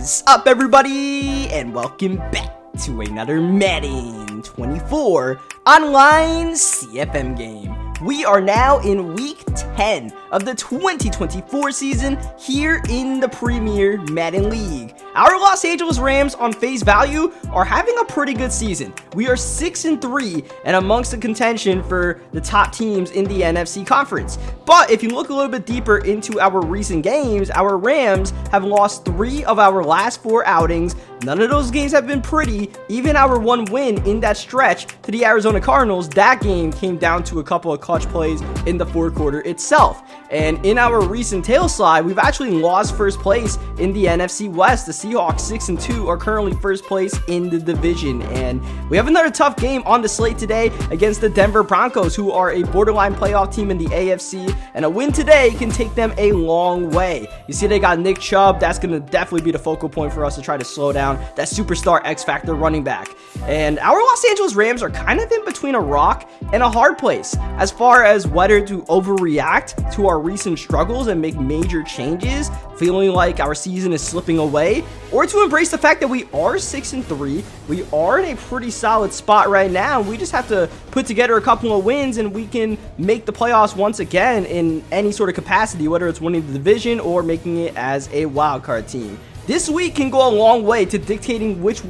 What's up, everybody, and welcome back to another Madden 24 online CFM game. We are now in week 10 of the 2024 season here in the Premier Madden League. Our Los Angeles Rams, on face value, are having a pretty good season. We are 6-3 and amongst the contention for the top teams in the NFC conference. But if you look a little bit deeper into our recent games, our Rams have lost 3 of our last 4 outings. None of those games have been pretty. Even our one win in that stretch to the Arizona Cardinals, that game came down to a couple of clutch plays in the fourth quarter itself. And in our recent tail slide, we've actually lost first place in the NFC West. The Seahawks, 6-2, are currently first place in the division. And we have another tough game on the slate today against the Denver Broncos, who are a borderline playoff team in the AFC. And a win today can take them a long way. You see, they got Nick Chubb. That's going to definitely be the focal point for us to try to slow down that superstar X-Factor running back. And our Los Angeles Rams are kind of in between a rock and a hard place as far as whether to overreact to our recent struggles and make major changes, feeling like our season is slipping away, or to embrace the fact that we are 6-3. We are in a pretty solid spot right now. We just have to put together a couple of wins and we can make the playoffs once again in any sort of capacity, whether it's winning the division or making it as a wildcard team. This week can go a long way to dictating which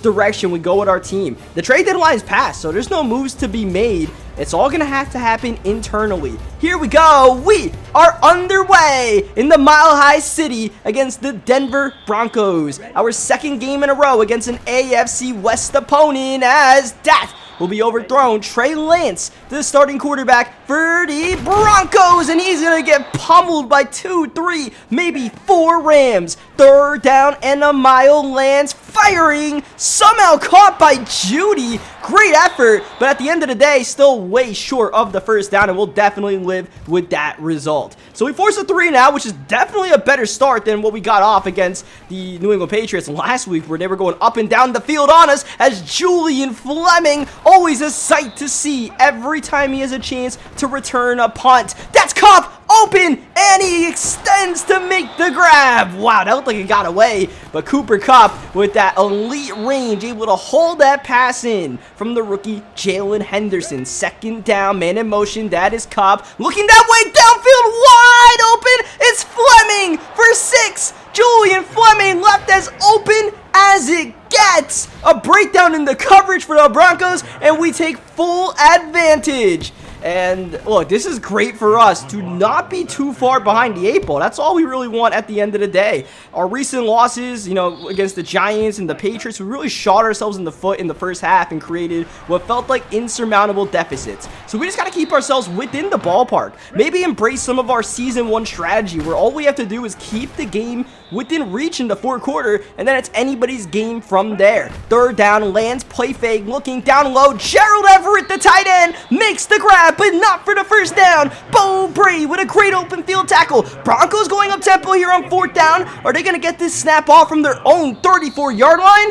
direction we go with our team. The trade deadline is passed, so there's no moves to be made. It's all going to have to happen internally. Here we go. We are underway in the Mile High City against the Denver Broncos. Our second game in a row against an AFC West opponent, as that will be overthrown. Trey Lance, the starting quarterback for the Broncos, and he's going to get pummeled by 2, 3, maybe 4 Rams. Third down and a mile. Lance firing, somehow caught by Judy. Great effort, but at the end of the day, still way short of the first down, and we'll definitely live with that result. So we force a 3 now, which is definitely a better start than what we got off against the New England Patriots last week, where they were going up and down the field on us, as Julian Fleming, always a sight to see every time he has a chance to return a punt. That's Kupp open, and he extends to make the grab. Wow, that looked like it got away, but Cooper Kupp with that elite range, able to hold that pass in from the rookie Jalen Henderson. Second down, man in motion, that is Kupp. Looking that way, downfield, wide open, it's Fleming for 6. Julian Fleming left as open as it gets. A breakdown in the coverage for the Broncos, and we take full advantage. And look, this is great for us to not be too far behind the 8 ball. That's all we really want at the end of the day. Our recent losses, against the Giants and the Patriots, we really shot ourselves in the foot in the first half and created what felt like insurmountable deficits. So we just got to keep ourselves within the ballpark. Maybe embrace some of our season 1 strategy, where all we have to do is keep the game within reach in the fourth quarter, and then it's anybody's game from there. Third down, Lance play fake, looking down low. Gerald Everett, the tight end, makes the grab, but not for the first down. Bo Brady with a great open field tackle. Broncos going up tempo here on 4th down. Are they going to get this snap off from their own 34-yard line?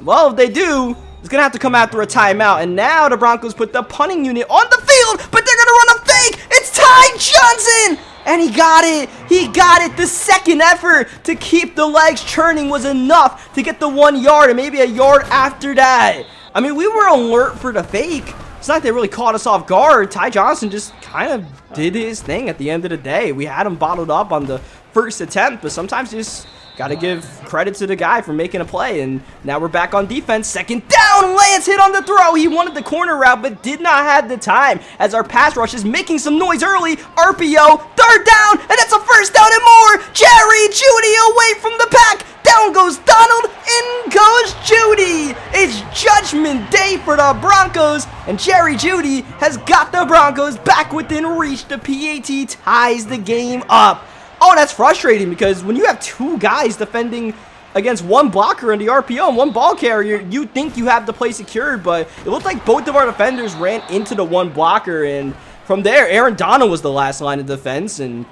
Well, if they do, it's going to have to come after a timeout. And now the Broncos put the punting unit on the field, but they're going to run a fake. It's Ty Johnson. And he got it. He got it. The second effort to keep the legs churning was enough to get the 1 yard and maybe a yard after that. I mean, we were alert for the fake. It's not like they really caught us off guard. Ty Johnson just kind of did his thing at the end of the day. We had him bottled up on the first attempt, but sometimes you just got to give credit to the guy for making a play. And now we're back on defense. Second down, Lance hit on the throw. He wanted the corner route, but did not have the time, as our pass rush is making some noise early. RPO, third down, and it's a first down and more. Jerry Jeudy away from the pack. Down goes Donald, in goes Jeudy. It's judgment day for the Broncos, and Jerry Jeudy has got the Broncos back within reach. The PAT ties the game up. Oh, that's frustrating, because when you have 2 guys defending against 1 blocker in the RPO and 1 ball carrier, you think you have the play secured, but it looked like both of our defenders ran into the 1 blocker, and from there, Aaron Donald was the last line of defense, and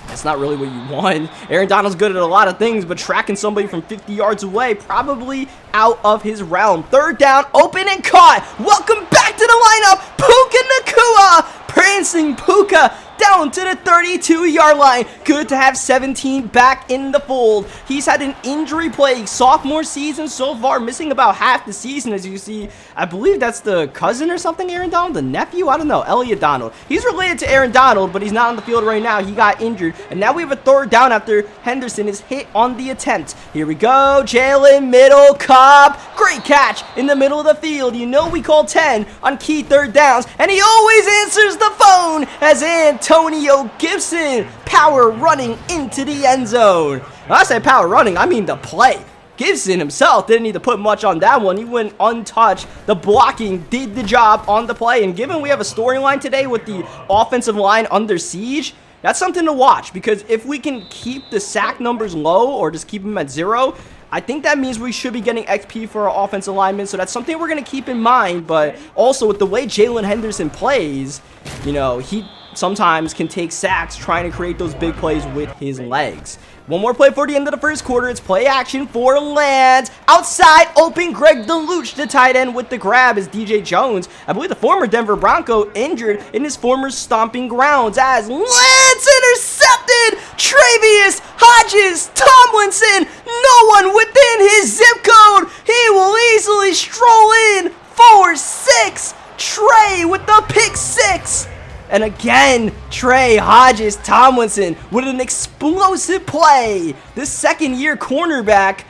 that's not really what you want. Aaron Donald's good at a lot of things, but tracking somebody from 50 yards away, probably out of his realm. Third down, open and caught. Welcome back to the lineup, Puka Nakua. Prancing Puka down to the 32-yard line. Good to have 17 back in the fold. He's had an injury plague sophomore season so far, missing about half the season, as you see. I believe that's the cousin or something, Aaron Donald, the nephew, I don't know, Elliot Donald. He's related to Aaron Donald, but he's not on the field right now. He got injured, and now we have a third down after Henderson is hit on the attempt. Here we go, Jalen, middle, Cobb, great catch in the middle of the field. You know we call 10 on key third downs, and he always answers the phone as Antonio Gibson power running into the end zone. When I say power running, I mean the play. Gibson himself didn't need to put much on that one. He went untouched. The blocking did the job on the play, and given we have a storyline today with the offensive line under siege, that's something to watch, because if we can keep the sack numbers low or just keep them at 0, I think that means we should be getting XP for our offensive linemen, so that's something we're going to keep in mind. But also with the way Jalen Henderson plays, you know, he sometimes can take sacks trying to create those big plays with his legs. One more play for the end of the first quarter. It's play action for Lance. Outside, open Greg DeLuche, the tight end, with the grab is DJ Jones. I believe the former Denver Bronco injured in his former stomping grounds as Lance intercepted. Travius Hodges Tomlinson, no one within his zip code. He will easily stroll in 4-6. Trey with the pick 6. And again, Trey Hodges Tomlinson with an explosive play. This second-year cornerback,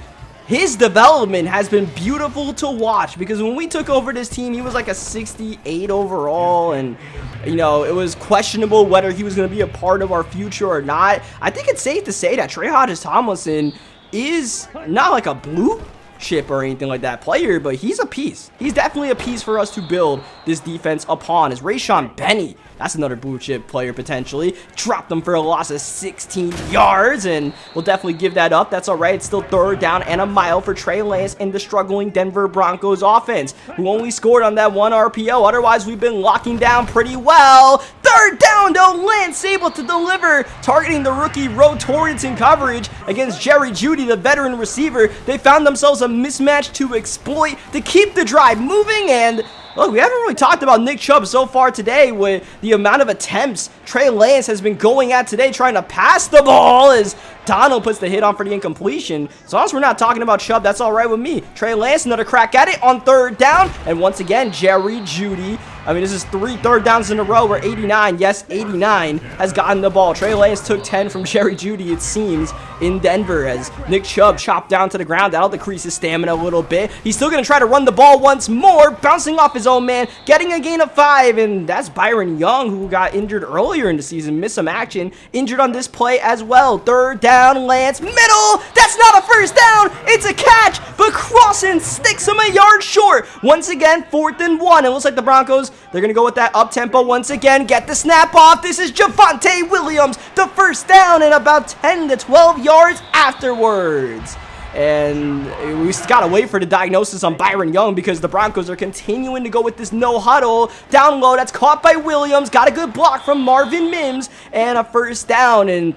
his development has been beautiful to watch, because when we took over this team, he was like a 68 overall, and you know, it was questionable whether he was going to be a part of our future or not. I think it's safe to say that Trey Hodges Tomlinson is not like a blue chip or anything like that player, but he's a piece. He's definitely a piece for us to build this defense upon. As Rayshawn Benny, that's another blue chip player potentially, dropped them for a loss of 16 yards, and we'll definitely give that up. That's all right. It's still third down and a mile for Trey Lance and the struggling Denver Broncos offense, who only scored on that one RPO. Otherwise, we've been locking down pretty well. Third down, though, Lance able to deliver, targeting the rookie Ro Torrance in coverage against Jerry Jeudy, the veteran receiver. They found themselves a mismatch to exploit to keep the drive moving. And look, we haven't really talked about Nick Chubb so far today with the amount of attempts Trey Lance has been going at today trying to pass the ball, as Donald puts the hit on for the incompletion. So as we're not talking about Chubb, that's all right with me. Trey Lance, another crack at it on third down. And once again, Jerry Jeudy. I mean, this is 3 third downs in a row where 89, yes, 89, has gotten the ball. Trey Lance took 10 from Jerry Jeudy, it seems, in Denver, as Nick Chubb chopped down to the ground. That'll decrease his stamina a little bit. He's still going to try to run the ball once more, bouncing off his own man, getting a gain of 5, and that's Byron Young, who got injured earlier in the season, missed some action, injured on this play as well. Third down, Lance, middle, that's not a first down, it's a catch, but Crossan sticks him a yard short. Once again, 4th and 1. It looks like the Broncos, they're going to go with that up-tempo once again, get the snap off. This is Javonte Williams, the first down, and about 10 to 12 yards afterwards. And we got to wait for the diagnosis on Byron Young, because the Broncos are continuing to go with this no huddle. Down low, that's caught by Williams. Got a good block from Marvin Mims, and a first down, and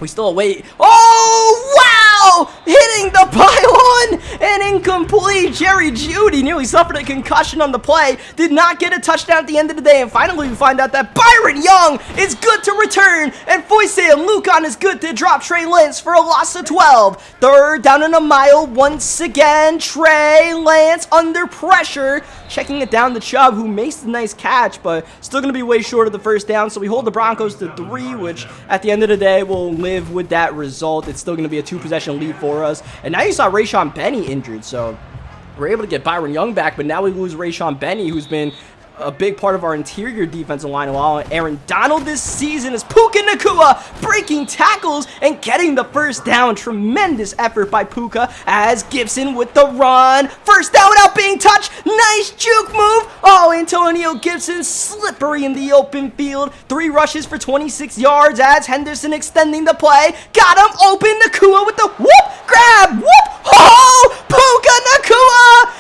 we still await. Oh, wow! Hitting the pylon and incomplete. Jerry Jeudy nearly suffered a concussion on the play. Did not get a touchdown at the end of the day. And finally, we find out that Byron Young is good to return. And Foyce Lucan is good to drop Trey Lance for a loss of 12. Third down and a mile once again. Trey Lance under pressure. Checking it down to Chubb, who makes a nice catch, but still going to be way short of the first down. So we hold the Broncos to 3, which at the end of the day will live with that result. It's still going to be a 2-possession lead for us. And now you saw Rayshawn Benny injured, so we're able to get Byron Young back, but now we lose Rayshawn Benny, who's been a big part of our interior defensive line a while. Aaron Donald this season is Puka Nakua breaking tackles and getting the first down. Tremendous effort by Puka as Gibson with the run. First down without being touched. Nice juke move. Oh, Antonio Gibson slippery in the open field. 3 rushes for 26 yards as Henderson extending the play. Got him open. Nakua with the whoop grab. Whoop. Oh, Puka Nakua.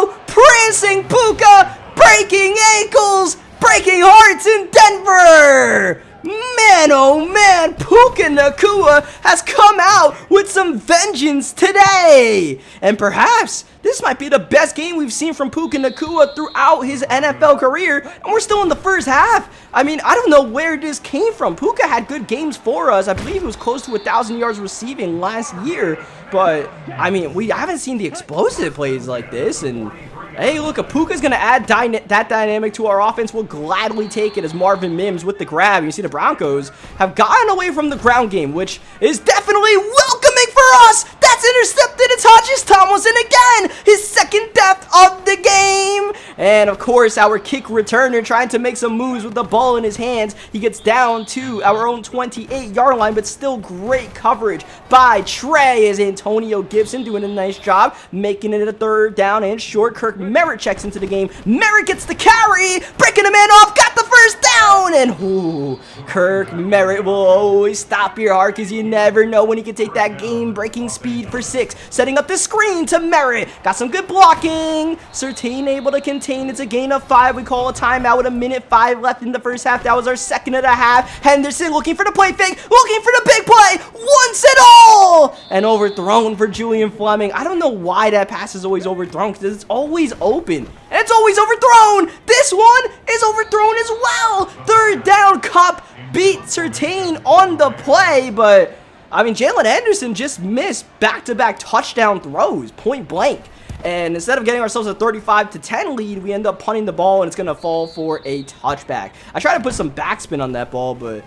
Wow. Prancing Puka. Breaking ankles, breaking hearts in Denver. Man, oh man, Puka Nakua has come out with some vengeance today. And perhaps this might be the best game we've seen from Puka Nakua throughout his NFL career, and we're still in the first half. I mean, I don't know where this came from. Puka had good games for us. I believe he was close to 1,000 yards receiving last year, but I mean, we haven't seen the explosive plays like this. And hey, look, if Puka's going to add that dynamic to our offense, we'll gladly take it as Marvin Mims with the grab. You see the Broncos have gotten away from the ground game, which is definitely welcoming for us. That's intercepted. It's Hodges Tomlinson again, his second depth of the game. And of course, our kick returner trying to make some moves with the ball in his hands. He gets down to our own 28-yard line, but still great coverage by Trey as Antonio Gibson doing a nice job, making it a third down and short. Kirk Merritt checks into the game. Merritt gets the carry, breaking a man off, got the first down, and ooh, Kirk Merritt will always stop your heart because you never know when he can take that game-breaking speed for 6. Setting up the screen to Merritt. Got some good blocking. Surtain able to contain. It's a gain of 5. We call a timeout with 1:05 left in the first half. That was our second and a half. Henderson looking for the play fake, looking for the big play, once and all, and overthrown for Julian Fleming. I don't know why that pass is always overthrown, because it's always open, and it's always overthrown. This one is overthrown as well. Third down, Cup beat Surtain on the play, but I mean, Jalen Henderson just missed back-to-back touchdown throws, point blank. And instead of getting ourselves a 35-10 lead, we end up punting the ball, and it's going to fall for a touchback. I tried to put some backspin on that ball, but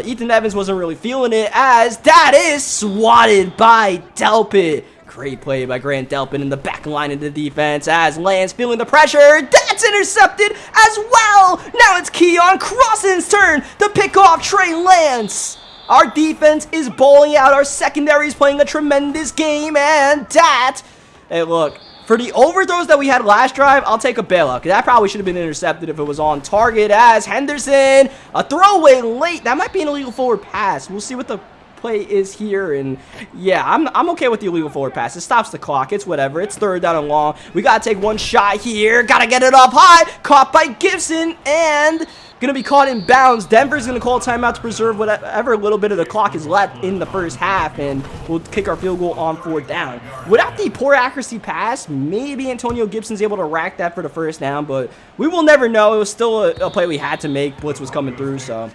Ethan Evans wasn't really feeling it, as that is swatted by Delpit. Great play by Grant Delpit in the back line of the defense as Lance feeling the pressure. That's intercepted as well. Now it's Keon Crossan's turn to pick off Trey Lance. Our defense is bowling out. Our secondary is playing a tremendous game, and that, hey, look, for the overthrows that we had last drive, I'll take a bailout. That probably should have been intercepted if it was on target, as Henderson, a throwaway late. That might be an illegal forward pass. We'll see what the play is here, and yeah, I'm okay with the illegal forward pass. It stops the clock. It's whatever. It's third down and long. We gotta take one shot here. Gotta get it up high. Caught by Gibson, and gonna be caught in bounds. Denver's gonna call timeout to preserve whatever little bit of the clock is left in the first half, and we'll kick our field goal on fourth down. Without the poor accuracy pass, maybe Antonio Gibson's able to rack that for the first down, but we will never know. It was still a play we had to make. Blitz was coming through, so.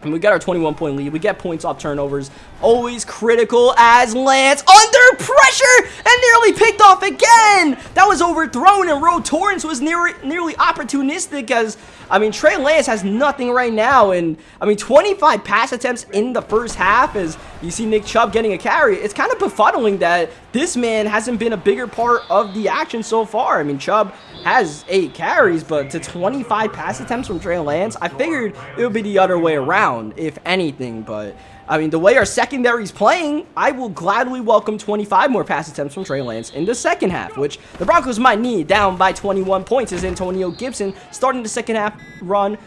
And we got our 21-point lead. We get points off turnovers. Always critical as Lance under pressure and nearly picked off again. That was overthrown, and Roe Torrance was nearly opportunistic as, I mean, Trey Lance has nothing right now. And, I mean, 25 pass attempts in the first half as you see Nick Chubb getting a carry. It's kind of befuddling that this man hasn't been a bigger part of the action so far. I mean, Chubb has 8 carries, but to 25 pass attempts from Trey Lance, I figured it would be the other way around, if anything. But, I mean, the way our secondary's playing, I will gladly welcome 25 more pass attempts from Trey Lance in the second half, which the Broncos might need, down by 21 points as Antonio Gibson starting the second half run.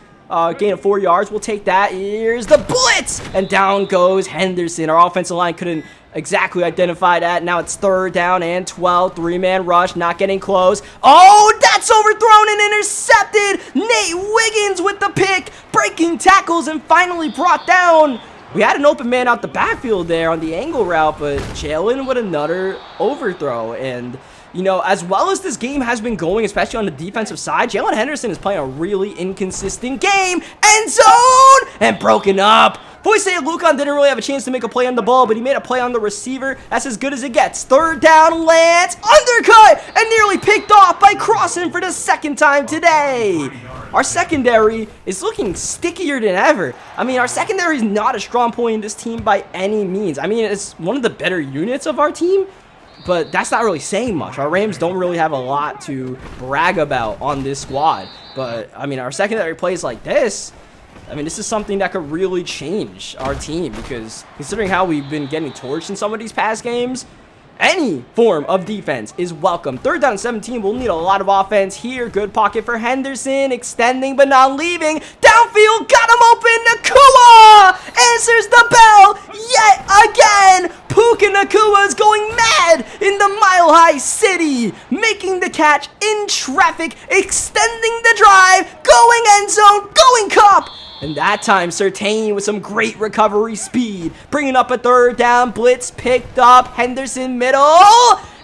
Gain of 4 yards. We'll take that. Here's the blitz, and down goes Henderson. Our offensive line couldn't exactly identify that. Now it's third down and 12. 3-man rush, not getting close. Oh, that's overthrown and intercepted. Nate Wiggins with the pick, breaking tackles and finally brought down. We had an open man out the backfield there on the angle route, but Jalen with another overthrow. And you know, as well as this game has been going, especially on the defensive side, Jalen Henderson is playing a really inconsistent game. End zone! And broken up. Foyce Lucan didn't really have a chance to make a play on the ball, but he made a play on the receiver. That's as good as it gets. Third down, Lance. Undercut! And nearly picked off by Crossan for the second time today. Our secondary is looking stickier than ever. I mean, our secondary is not a strong point in this team by any means. I mean, it's one of the better units of our team, but that's not really saying much. Our Rams don't really have a lot to brag about on this squad. But, I mean, our secondary plays like this, I mean, this is something that could really change our team, because considering how we've been getting torched in some of these past games, any form of defense is welcome. Third down and 17, we'll need a lot of offense here. Good pocket for Henderson, extending but not leaving. Downfield, got him open. Nakua answers the bell yet again. Puka Nakua is going mad in the Mile High City, making the catch in traffic, extending the drive, going end zone, going Cup. And that time, Surtain with some great recovery speed. Bringing up a third down. Blitz picked up. Henderson middle.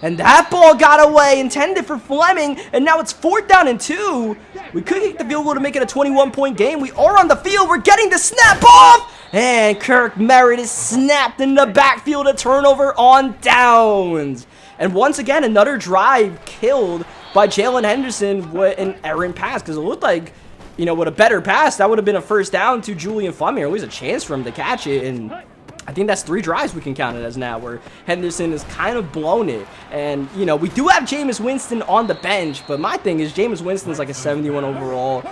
And that ball got away. Intended for Fleming. And now it's 4th down and 2. We could kick the field goal to make it a 21-point game. We are on the field. We're getting the snap off. And Kirk Merritt is snapped in the backfield. A turnover on downs. And once again, another drive killed by Jalen Henderson with an errant pass. Because it looked like, you know, with a better pass, that would have been a 1st down to Julian Fleming, or at least a chance for him to catch it. And I think that's 3 drives we can count it as now, where Henderson has kind of blown it. And, you know, we do have Jameis Winston on the bench, but my thing is Jameis Winston is like a 71 overall.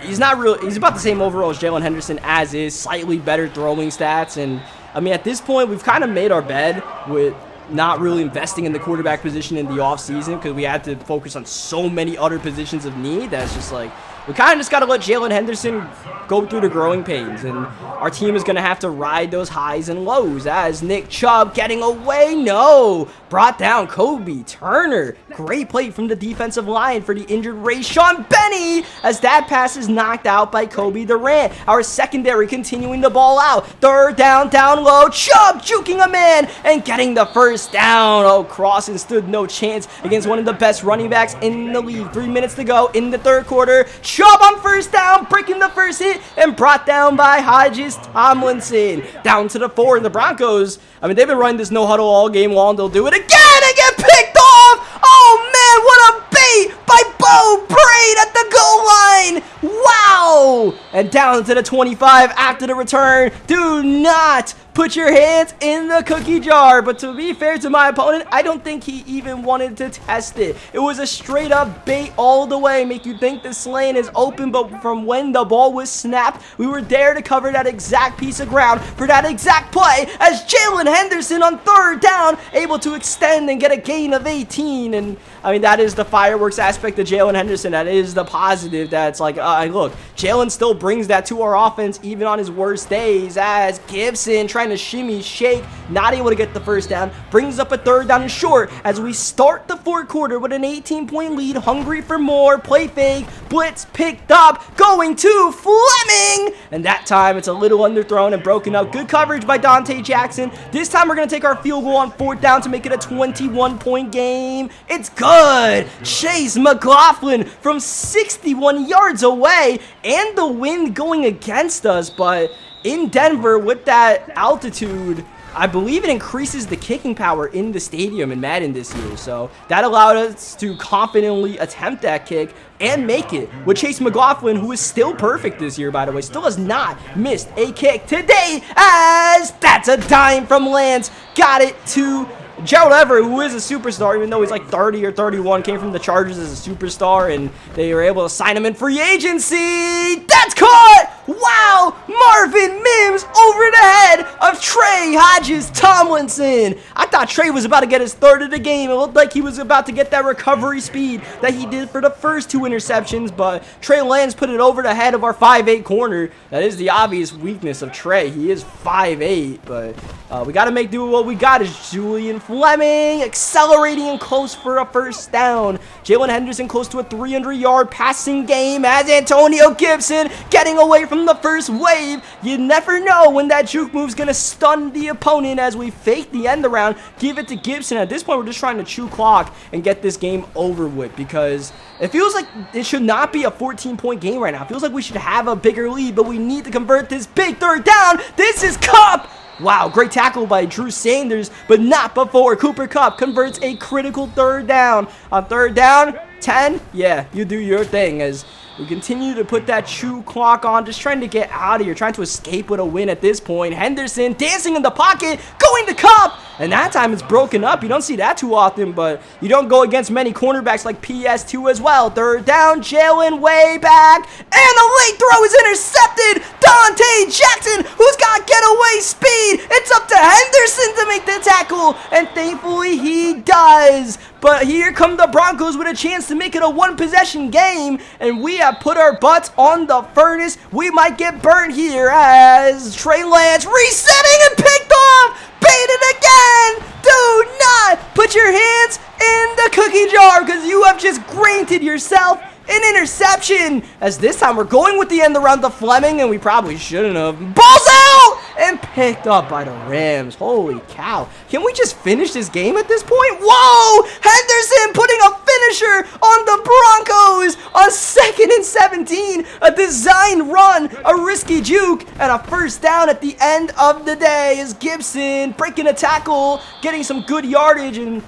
He's not real. He's about the same overall as Jalen Henderson as is, slightly better throwing stats. And, I mean, at this point, we've kind of made our bed with not really investing in the quarterback position in the offseason because we had to focus on so many other positions of need. That's just like, we kind of just got to let Jalen Henderson go through the growing pains, and our team is going to have to ride those highs and lows. As Nick Chubb getting away, no, brought down Kobe Turner. Great play from the defensive line for the injured Rayshon Benny, as that pass is knocked out by Kobe Durant. Our secondary continuing the ball out. 3rd down, down low. Chubb juking a man and getting the 1st down. Oh, Crossan stood no chance against one of the best running backs in the league. 3 minutes to go in the 3rd quarter. Chubb on 1st down, breaking the 1st hit, and brought down by Hodges Tomlinson. Down to the 4, and the Broncos, I mean, they've been running this no huddle all game long. They'll do it again and get picked off. Oh, man, what a bait by Bo Braid at the goal line. Wow. And down to the 25 after the return. Do not put your hands in the cookie jar. But to be fair to my opponent, I don't think he even wanted to test it. It was a straight up bait all the way. Make you think this lane is open, but from when the ball was snapped, we were there to cover that exact piece of ground for that exact play, as Jalen Henderson on 3rd down, able to extend and get a gain of 18. And I mean, that is the fireworks aspect of Jalen Henderson. That is the positive. That's like, look, Jalen still brings that to our offense even on his worst days, as Gibson trying to shimmy, shake, not able to get the 1st down, brings up a 3rd down and short as we start the 4th quarter with an 18-point lead, hungry for more. Play fake, blitz picked up, going to Fleming, and that time it's a little underthrown and broken up. Good coverage by Dante Jackson. This time we're going to take our field goal on 4th down to make it a 21-point game. It's good. Chase McLaughlin from 61 yards away, and the wind going against us, but in Denver with that altitude, I believe it increases the kicking power in the stadium in Madden this year. So that allowed us to confidently attempt that kick and make it with Chase McLaughlin, who is still perfect this year, by the way. Still has not missed a kick today, as that's a dime from Lance. Got it to Gerald Everett, who is a superstar, even though he's like 30 or 31, came from the Chargers as a superstar, and they were able to sign him in free agency. That's caught! Wow! Marvin Mims over the head of Trey Hodges Tomlinson. I thought Trey was about to get his 3rd of the game. It looked like he was about to get that recovery speed that he did for the first 2 interceptions, but Trey Lance put it over the head of our 5'8 corner. That is the obvious weakness of Trey. He is 5'8, but we got to make do with what we got. Is Julian Fleming accelerating and close for a 1st down. Jalen Henderson close to a 300-yard passing game, as Antonio Gibson getting away from the first wave. You never know when that juke move's going to stun the opponent, as we fake the end around, give it to Gibson. At this point, we're just trying to chew clock and get this game over with, because it feels like it should not be a 14-point game right now. It feels like we should have a bigger lead, but we need to convert this big 3rd down. This is Kupp. Wow, great tackle by Drew Sanders, but not before Cooper Kupp converts a critical 3rd down. On 3rd down, 10, yeah, you do your thing, as we continue to put that chew clock on, just trying to get out of here, trying to escape with a win at this point. Henderson dancing in the pocket, going to Kupp, and that time it's broken up. You don't see that too often, but you don't go against many cornerbacks like PS2 as well. 3rd down, Jalen way back, and a late throw is intercepted. Dante Jackson, who's got getaway speed. It's up to Henderson to make the tackle, and thankfully he does. But here come the Broncos with a chance to make it a 1-possession game, and we have put our butts on the furnace. We might get burnt here, as Trey Lance resetting and picked off. Baited again. Do not put your hands in the cookie jar, because you have just granted yourself an interception, as this time we're going with the end around the Fleming, and we probably shouldn't have. Balls out! And picked up by the Rams. Holy cow. Can we just finish this game at this point? Whoa! Henderson putting a finisher on the Broncos on 2nd and 17. A design run, a risky juke, and a first down at the end of the day is Gibson breaking a tackle, getting some good yardage, and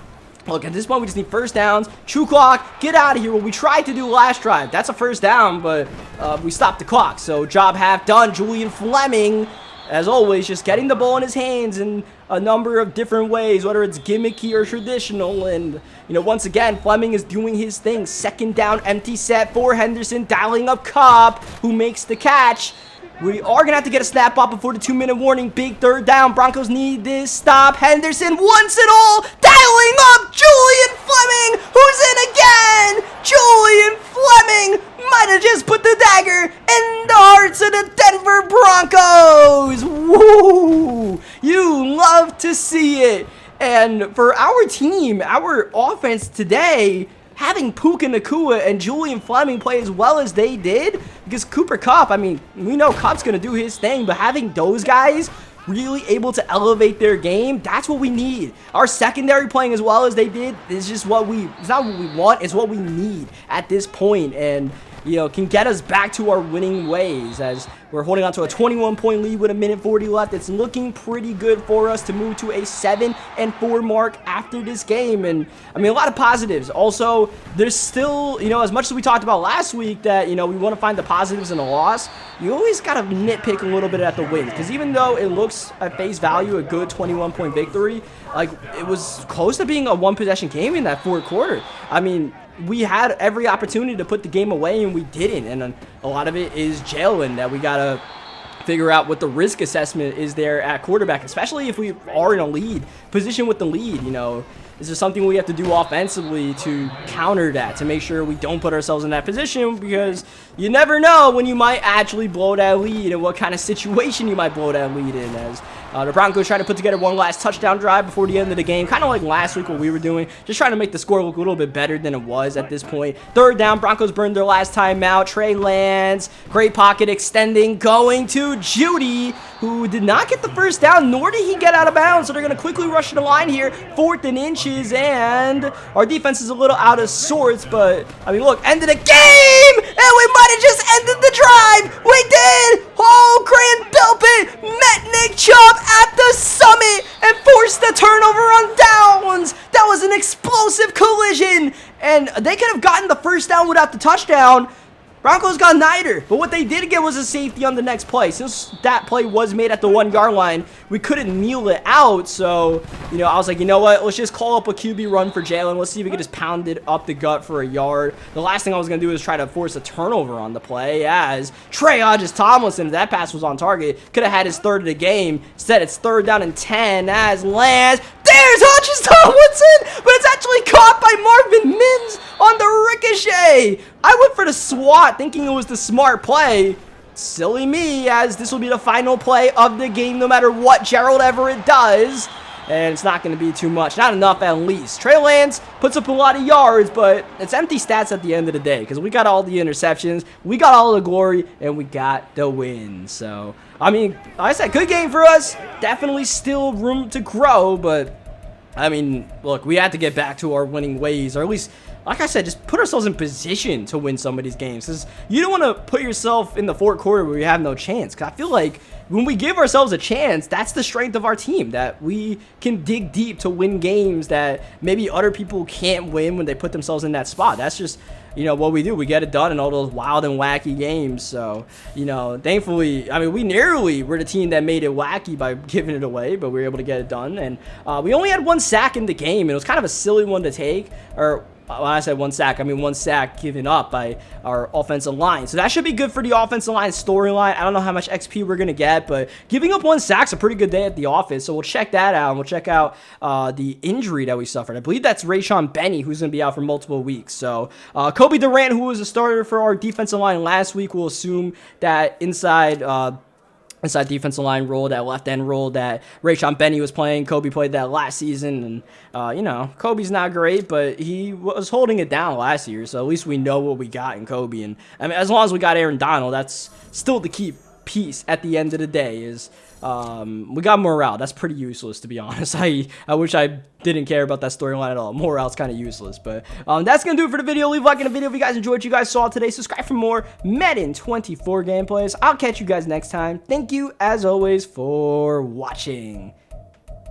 look, at this point, we just need first downs. True clock, get out of here. What we tried to do last drive, that's a first down, but we stopped the clock. So job half done. Julian Fleming, as always, just getting the ball in his hands in a number of different ways, whether it's gimmicky or traditional. And, you know, once again, Fleming is doing his thing. Second down, empty set for Henderson, dialing up Cobb, who makes the catch. We are going to have to get a snap up before the 2-minute warning. Big third down. Broncos need this stop. Henderson wants it all. Dialing up Julian Fleming, who's in again. Julian Fleming might have just put the dagger in the hearts of the Denver Broncos. Woo! You love to see it. And for our team, our offense today, having Puka Nakua and Julian Fleming play as well as they did, because Cooper Kupp, I mean, we know Kupp's going to do his thing, but having those guys really able to elevate their game, that's what we need. Our secondary playing as well as they did is just what it's not what we want, it's what we need at this point, and, you know, can get us back to our winning ways as we're holding on to a 21-point lead with 1:40 left. It's looking pretty good for us to move to a 7-4 mark after this game. And, I mean, a lot of positives. Also, there's still, you know, as much as we talked about last week that, you know, we want to find the positives in a loss, you always got to nitpick a little bit at the wins. Because even though it looks at face value a good 21-point victory, like, it was close to being a one-possession game in that fourth quarter. I mean, we had every opportunity to put the game away, and we didn't. And a lot of it is Jalen that we got to figure out what the risk assessment is there at quarterback, especially if we are in a lead position with the lead. You know, is there something we have to do offensively to counter that, to make sure we don't put ourselves in that position, because you never know when you might actually blow that lead and what kind of situation you might blow that lead in, as the Broncos trying to put together one last touchdown drive before the end of the game, kind of like last week what we were doing, just trying to make the score look a little bit better than it was at this point. Third down, Broncos burned their last time out. Trey Lance, great pocket extending, going to Judy, who did not get the first down, nor did he get out of bounds, so they're going to quickly rush to the line here. 4th and inches, and our defense is a little out of sorts, but, I mean, look, end of the game, and we might have just ended the drive. We did. Oh, Grant Delpit met Nick Chubb at the summit and forced the turnover on downs. That was an explosive collision, and they could have gotten the first down without the touchdown. Broncos got neither, but what they did get was a safety on the next play. Since that play was made at the 1-yard line, we couldn't kneel it out, so, you know, I was like, you know what, let's just call up a QB run for Jalen. Let's see if we can just pound it up the gut for a yard. The last thing I was going to do is try to force a turnover on the play, as Trey Hodges-Tomlinson, if that pass was on target, could have had his third of the game. Instead, it's 3rd down and 10, as Lance, there's Hodges-Tomlinson, but it's actually caught by Marvin Mims on the ricochet. I went for the swat thinking it was the smart play. Silly me, as this will be the final play of the game no matter what Gerald Everett does. And it's not going to be too much. Not enough, at least. Trey Lance puts up a lot of yards, but it's empty stats at the end of the day, because we got all the interceptions, we got all the glory, and we got the win. So, I mean, like I said, good game for us. Definitely still room to grow, but, I mean, look, we had to get back to our winning ways, or at least, like I said, just put ourselves in position to win some of these games. Because you don't want to put yourself in the fourth quarter where you have no chance. Because I feel like when we give ourselves a chance, that's the strength of our team. That we can dig deep to win games that maybe other people can't win when they put themselves in that spot. That's just, you know, what we do. We get it done in all those wild and wacky games. So, you know, thankfully, I mean, we nearly were the team that made it wacky by giving it away, but we were able to get it done. And we only had 1 sack in the game. It was kind of a silly one to take, or when I said 1 sack, I mean 1 sack given up by our offensive line. So that should be good for the offensive line storyline. I don't know how much XP we're going to get, but giving up 1 sack's a pretty good day at the office. So we'll check that out, and we'll check out the injury that we suffered. I believe that's Rayshon Benny, who's going to be out for multiple weeks. So Kobe Durant, who was a starter for our defensive line last week, will assume that inside inside defensive line role, that left end role that Rayshon Benny was playing. Kobe played that last season, and you know, Kobe's not great, but he was holding it down last year, so at least we know what we got in Kobe. And I mean, as long as we got Aaron Donald, that's still the key piece at the end of the day. Is we got morale. That's pretty useless, to be honest. I wish I didn't care about that storyline at all. Morale's kind of useless. But that's going to do it for the video. Leave a like in the video if you guys enjoyed what you guys saw today. Subscribe for more Madden 24 gameplays. I'll catch you guys next time. Thank you, as always, for watching.